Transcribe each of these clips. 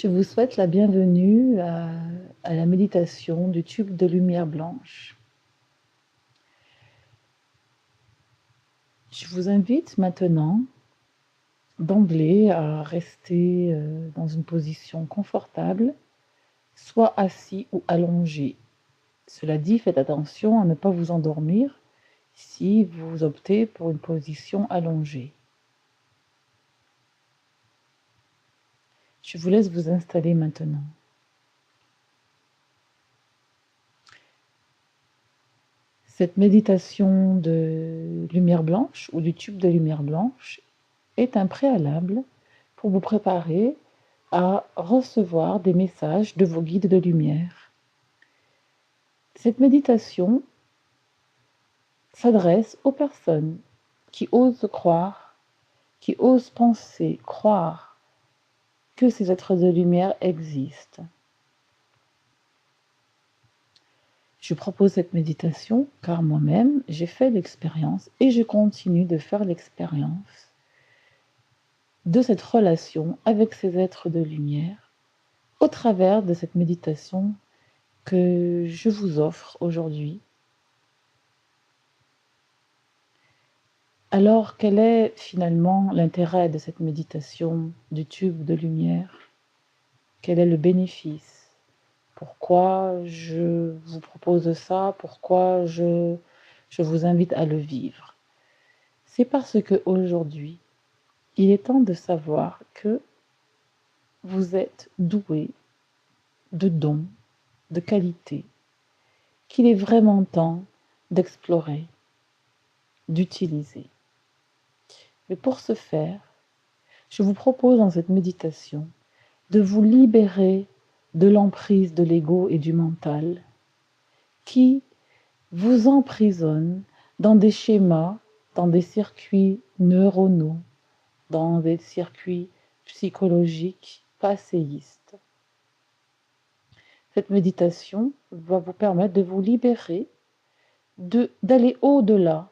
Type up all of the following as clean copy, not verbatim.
Je vous souhaite la bienvenue à la méditation du tube de lumière blanche. Je vous invite maintenant d'emblée à rester dans une position confortable, soit assis ou allongé. Cela dit, faites attention à ne pas vous endormir si vous optez pour une position allongée. Je vous laisse vous installer maintenant. Cette méditation de lumière blanche ou du tube de lumière blanche est un préalable pour vous préparer à recevoir des messages de vos guides de lumière. Cette méditation s'adresse aux personnes qui osent croire, qui osent penser, croire que ces êtres de lumière existent. Je propose cette méditation car moi-même, j'ai fait l'expérience et je continue de faire l'expérience de cette relation avec ces êtres de lumière au travers de cette méditation que je vous offre aujourd'hui. Alors, quel est finalement l'intérêt de cette méditation du tube de lumière? Quel est le bénéfice? Pourquoi je vous propose ça? Pourquoi je vous invite à le vivre? C'est parce qu'aujourd'hui, il est temps de savoir que vous êtes doué de dons, de qualités, qu'il est vraiment temps d'explorer, d'utiliser. Mais pour ce faire, je vous propose dans cette méditation de vous libérer de l'emprise de l'ego et du mental qui vous emprisonne dans des schémas, dans des circuits neuronaux, dans des circuits psychologiques passéistes. Cette méditation va vous permettre de vous libérer, d'aller au-delà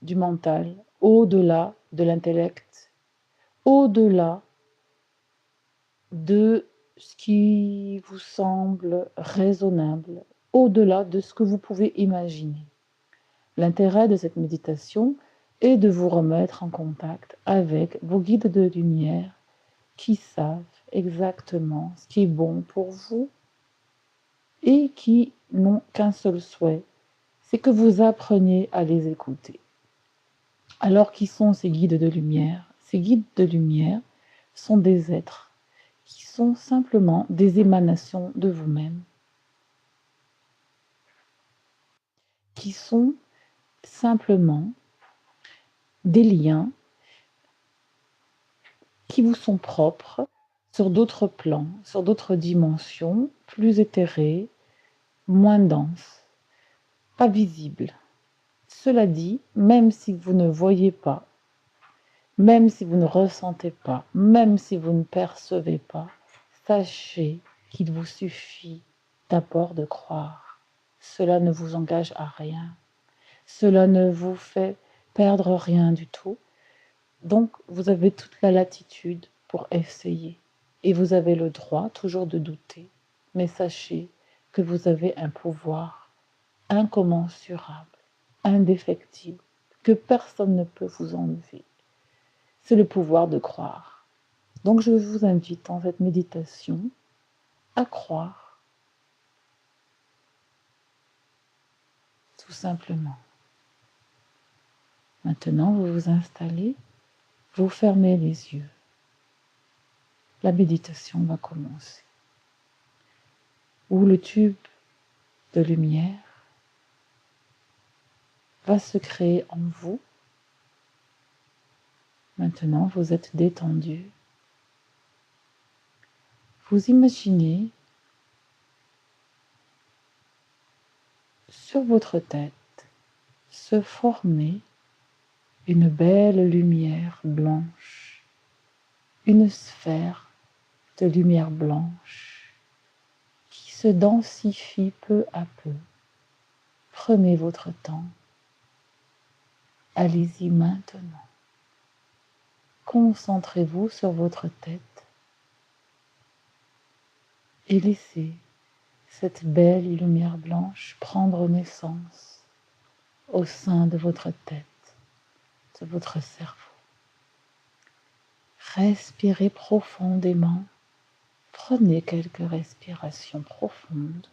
du mental, au-delà de l'intellect, au-delà de ce qui vous semble raisonnable, au-delà de ce que vous pouvez imaginer. L'intérêt de cette méditation est de vous remettre en contact avec vos guides de lumière qui savent exactement ce qui est bon pour vous et qui n'ont qu'un seul souhait, c'est que vous appreniez à les écouter. Alors, qui sont ces guides de lumière? Ces guides de lumière sont des êtres qui sont simplement des émanations de vous-même, qui sont simplement des liens qui vous sont propres sur d'autres plans, sur d'autres dimensions, plus éthérées, moins denses, pas visibles. Cela dit, même si vous ne voyez pas, même si vous ne ressentez pas, même si vous ne percevez pas, sachez qu'il vous suffit d'abord de croire. Cela ne vous engage à rien. Cela ne vous fait perdre rien du tout. Donc, vous avez toute la latitude pour essayer. Et vous avez le droit toujours de douter. Mais sachez que vous avez un pouvoir incommensurable, indéfectible, que personne ne peut vous enlever. C'est le pouvoir de croire. Donc, je vous invite dans cette méditation à croire, tout simplement. Maintenant, vous vous installez, vous fermez les yeux. La méditation va commencer. Où le tube de lumière va se créer en vous. Maintenant, vous êtes détendu. Vous imaginez sur votre tête se former une belle lumière blanche, une sphère de lumière blanche qui se densifie peu à peu. Prenez votre temps. Allez-y maintenant. Concentrez-vous sur votre tête. et laissez cette belle lumière blanche prendre naissance au sein de votre tête, de votre cerveau. Respirez profondément. Prenez quelques respirations profondes.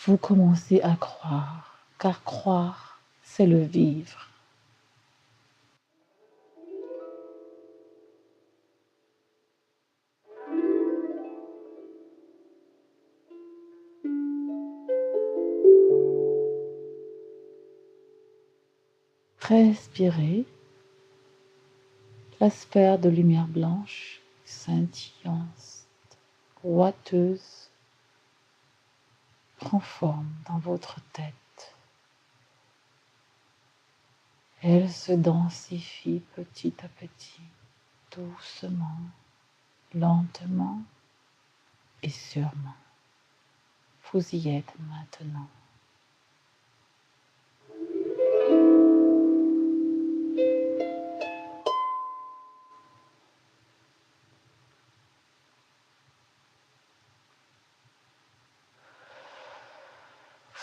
Vous commencez à croire, car croire, c'est le vivre. Respirez la sphère de lumière blanche, scintillante, ouateuse, prend forme dans votre tête. Elle se densifie petit à petit, doucement, lentement et sûrement. Vous y êtes maintenant.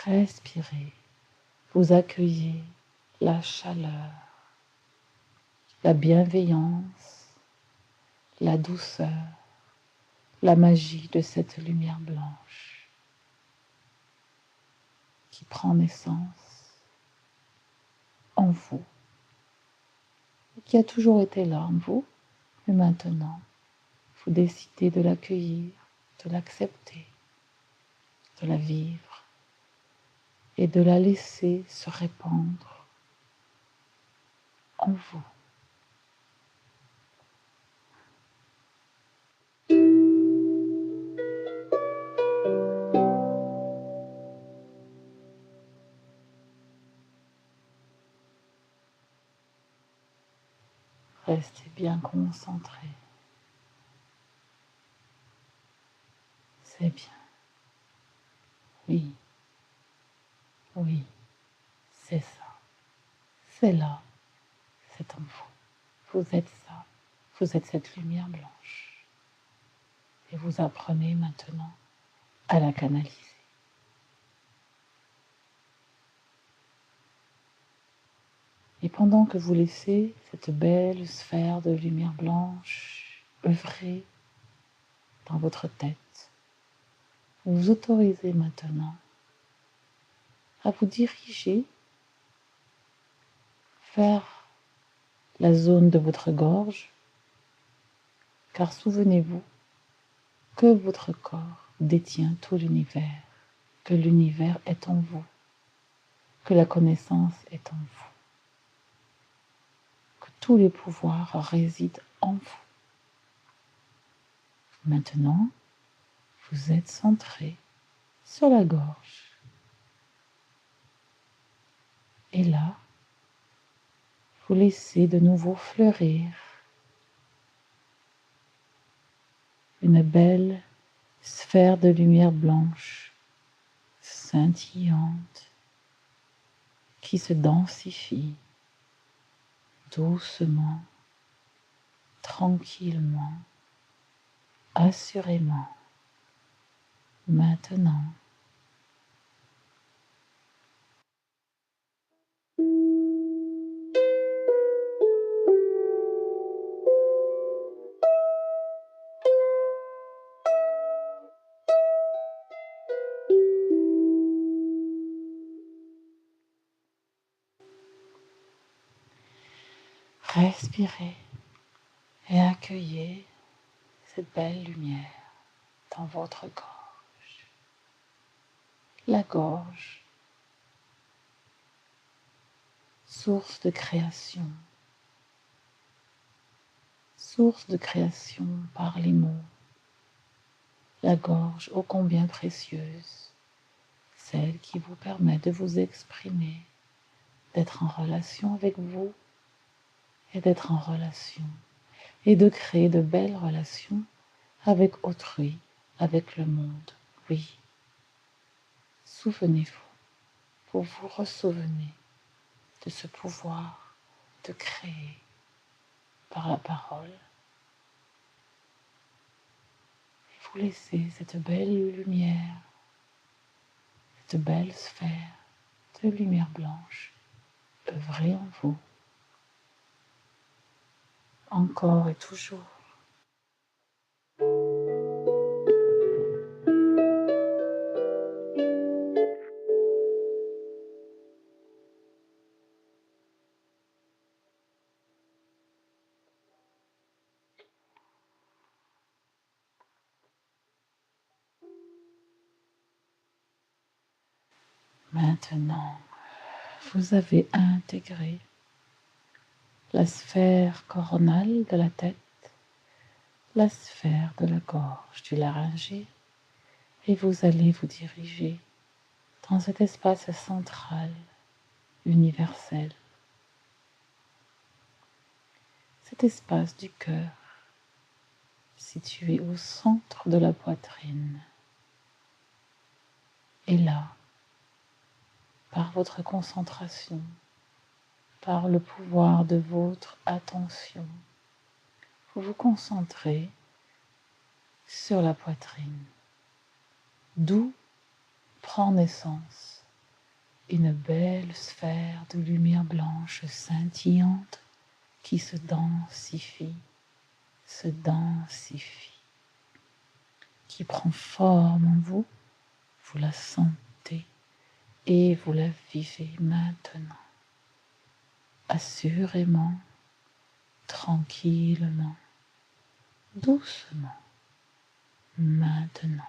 Respirez, vous accueillez la chaleur, la bienveillance, la douceur, la magie de cette lumière blanche qui prend naissance en vous, qui a toujours été là en vous, mais maintenant, vous décidez de l'accueillir, de l'accepter, de la vivre et de la laisser se répandre en vous. Restez bien concentré. C'est bien. Oui, oui, c'est ça. C'est là, c'est en vous. Vous êtes ça. Vous êtes cette lumière blanche. Et vous apprenez maintenant à la canaliser. Et pendant que vous laissez cette belle sphère de lumière blanche œuvrer dans votre tête, vous vous autorisez maintenant à vous diriger vers la zone de votre gorge, car souvenez-vous que votre corps détient tout l'univers, que l'univers est en vous, que la connaissance est en vous, que tous les pouvoirs résident en vous. Maintenant, vous êtes centré sur la gorge. Et là, vous laissez de nouveau fleurir une belle sphère de lumière blanche, scintillante, qui se densifie doucement, tranquillement, assurément. Maintenant, respirez et accueillez cette belle lumière dans votre gorge. La gorge, source de création par les mots. La gorge ô combien précieuse, celle qui vous permet de vous exprimer, d'être en relation avec vous et d'être en relation et de créer de belles relations avec autrui, avec le monde. Oui, souvenez-vous, vous vous ressouvenez de ce pouvoir de créer par la parole, vous laissez cette belle lumière, cette belle sphère de lumière blanche œuvrer en vous, encore et toujours. Maintenant, vous avez intégré la sphère coronale de la tête, la sphère de la gorge, du laryngé, et vous allez vous diriger dans cet espace central, universel, cet espace du cœur, situé au centre de la poitrine. Et là, par votre concentration, par le pouvoir de votre attention, vous vous concentrez sur la poitrine, d'où prend naissance une belle sphère de lumière blanche scintillante qui se densifie, qui prend forme en vous, vous la sentez et vous la vivez maintenant, assurément, tranquillement, doucement, maintenant.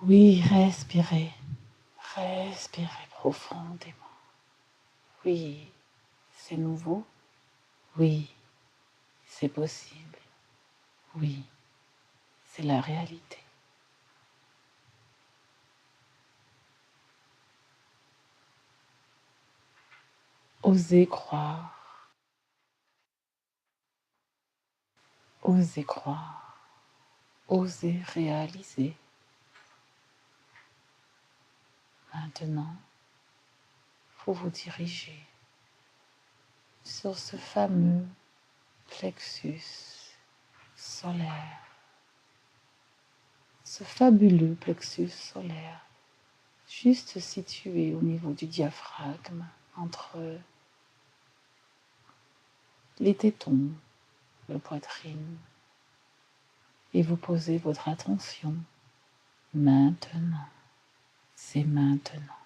Oui, respirez, respirez profondément. Oui, c'est nouveau. Oui, c'est possible. Oui, c'est la réalité. Osez croire, osez croire, osez réaliser. Maintenant, vous vous dirigez sur ce fameux plexus solaire, ce fabuleux plexus solaire, juste situé au niveau du diaphragme, entre les tétons, la poitrine, et vous posez votre attention maintenant. C'est maintenant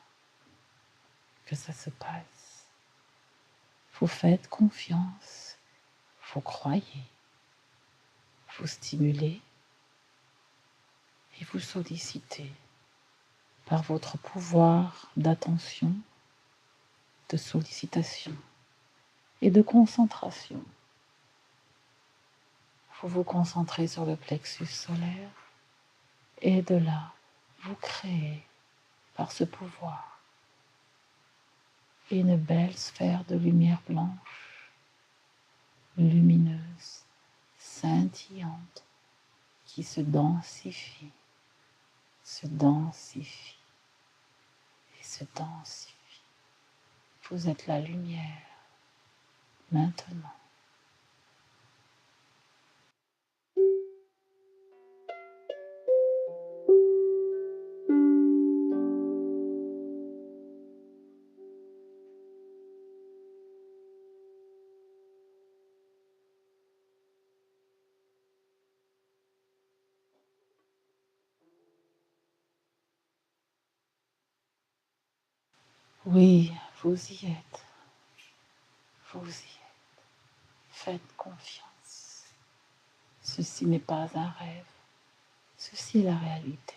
que ça se passe. Vous faites confiance, vous croyez, vous stimulez et vous sollicitez par votre pouvoir d'attention, de sollicitation et de concentration. Vous vous concentrez sur le plexus solaire et de là, vous créez par ce pouvoir une belle sphère de lumière blanche, lumineuse, scintillante, qui se densifie et se densifie. Vous êtes la lumière maintenant. Oui, vous y êtes. Vous y êtes. Faites confiance. Ceci n'est pas un rêve. Ceci est la réalité.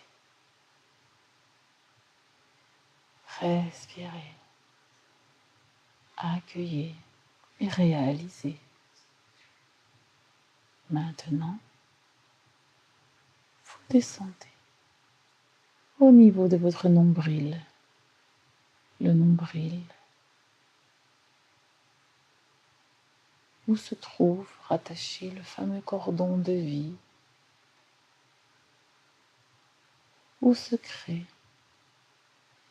Respirez, accueillez et réalisez. Maintenant, vous descendez au niveau de votre nombril le nombril, où se trouve rattaché le fameux cordon de vie, où se crée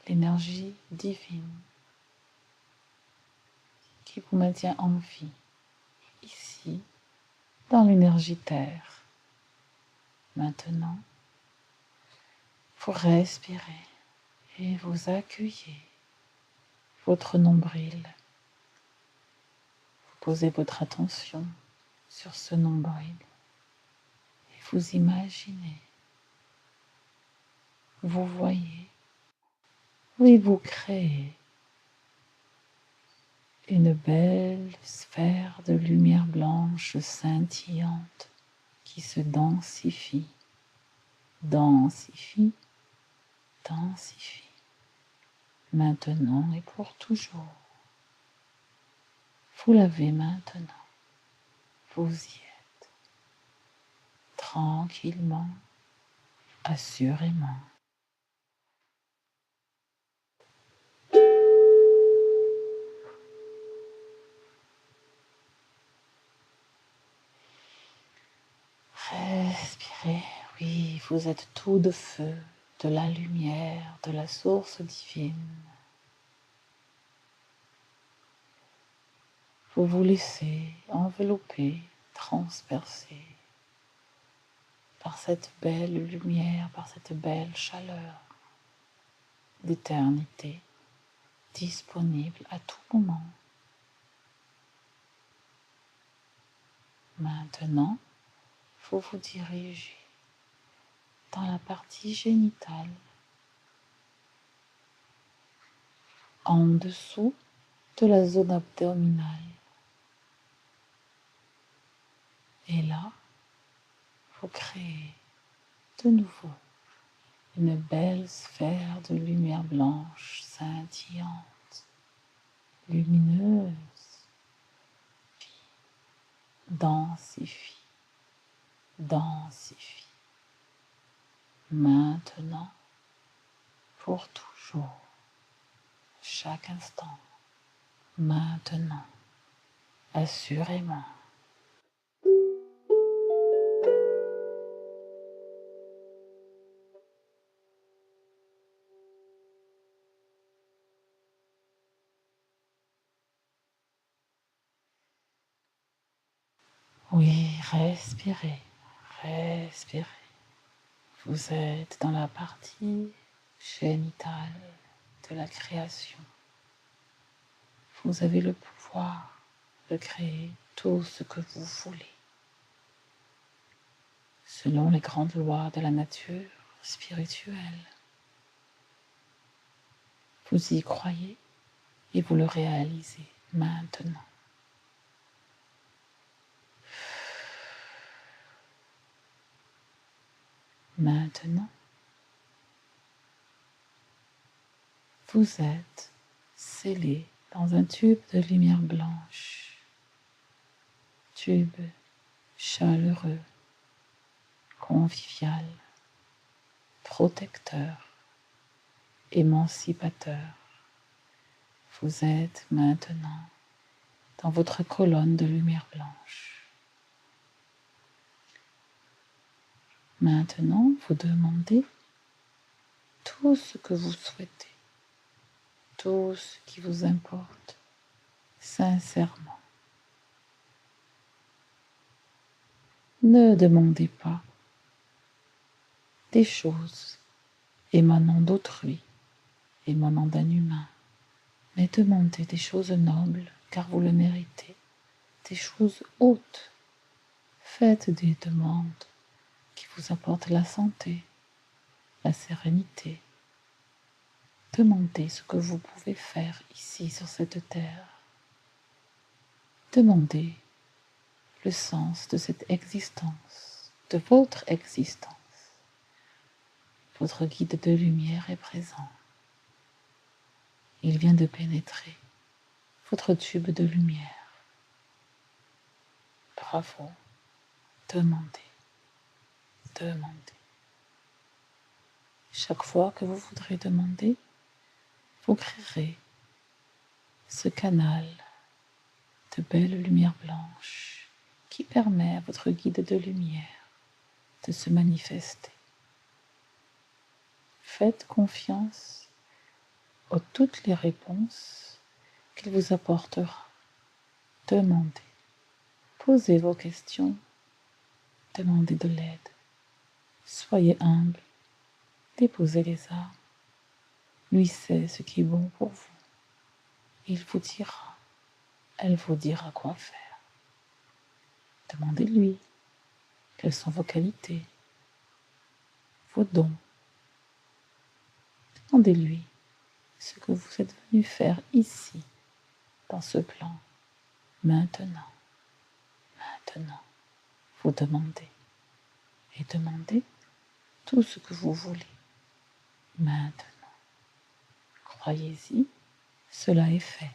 l'énergie divine qui vous maintient en vie, ici, dans l'énergie terre. Maintenant, vous respirez et vous accueillez votre nombril. Vous posez votre attention sur ce nombril et vous imaginez, vous voyez, oui, vous créez une belle sphère de lumière blanche scintillante qui se densifie, densifie, densifie, maintenant et pour toujours. Vous l'avez maintenant, vous y êtes, tranquillement, assurément. Respirez, oui, vous êtes tout de feu, de la lumière, de la source divine. Vous vous laissez envelopper, transpercer par cette belle lumière, par cette belle chaleur d'éternité disponible à tout moment. Maintenant, vous vous dirigez dans la partie génitale, en dessous de la zone abdominale. Et là, vous créez de nouveau une belle sphère de lumière blanche scintillante, lumineuse, densifie, densifie. Maintenant, pour toujours, chaque instant, maintenant, assurément. Oui, respirez, respirez. Vous êtes dans la partie génitale de la création. Vous avez le pouvoir de créer tout ce que vous voulez, selon les grandes lois de la nature spirituelle. Vous y croyez et vous le réalisez maintenant. Maintenant, vous êtes scellé dans un tube de lumière blanche, tube chaleureux, convivial, protecteur, émancipateur. Vous êtes maintenant dans votre colonne de lumière blanche. Maintenant, vous demandez tout ce que vous souhaitez, tout ce qui vous importe, sincèrement. Ne demandez pas des choses émanant d'autrui, émanant d'un humain, mais demandez des choses nobles, car vous le méritez, des choses hautes. Faites des demandes qui vous apportent la santé, la sérénité. Demandez ce que vous pouvez faire ici sur cette terre. Demandez le sens de cette existence, de votre existence. Votre guide de lumière est présent. Il vient de pénétrer votre tube de lumière. Bravo. Demandez. Demandez. Chaque fois que vous voudrez demander, vous créerez ce canal de belle lumière blanche qui permet à votre guide de lumière de se manifester. Faites confiance à toutes les réponses qu'il vous apportera. Demandez, posez vos questions, demandez de l'aide. Soyez humble, déposez les armes. Lui sait ce qui est bon pour vous. Il vous dira, elle vous dira quoi faire. Demandez-lui quelles sont vos qualités, vos dons. Demandez-lui ce que vous êtes venu faire ici, dans ce plan. Maintenant, vous demandez. Et demandez tout ce que vous voulez. Maintenant. Croyez-y, cela est fait.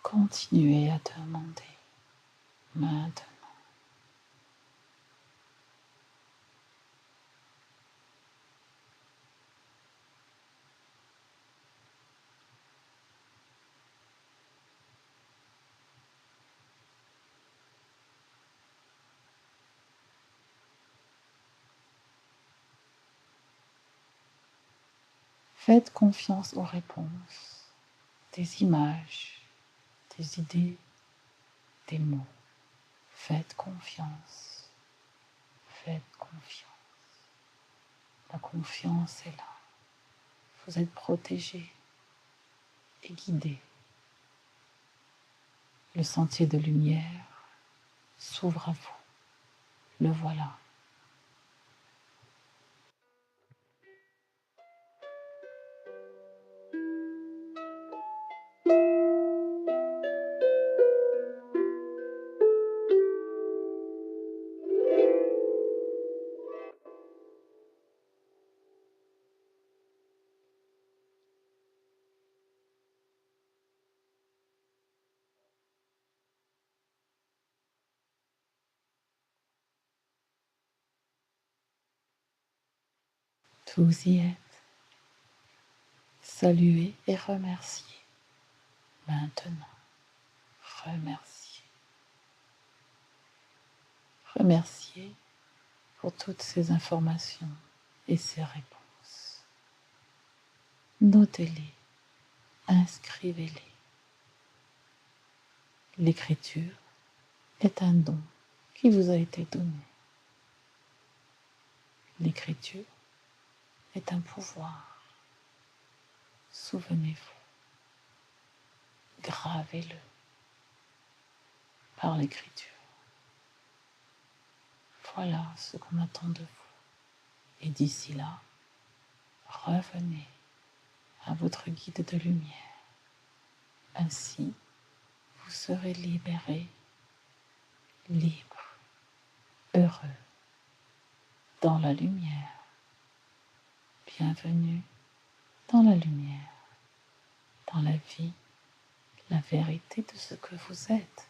Continuez à demander. Maintenant. Faites confiance aux réponses, des images, des idées, des mots. Faites confiance. Faites confiance. La confiance est là. Vous êtes protégé et guidé. Le sentier de lumière s'ouvre à vous. Le voilà. Vous y êtes. Saluez et remerciez. Maintenant, remerciez. Remerciez pour toutes ces informations et ces réponses. Notez-les, inscrivez-les. L'écriture est un don qui vous a été donné. L'écriture est un pouvoir. Souvenez-vous, gravez-le par l'écriture. Voilà ce qu'on attend de vous. Et d'ici là, revenez à votre guide de lumière. Ainsi, vous serez libéré, libre, heureux, dans la lumière. Bienvenue dans la lumière, dans la vie, la vérité de ce que vous êtes.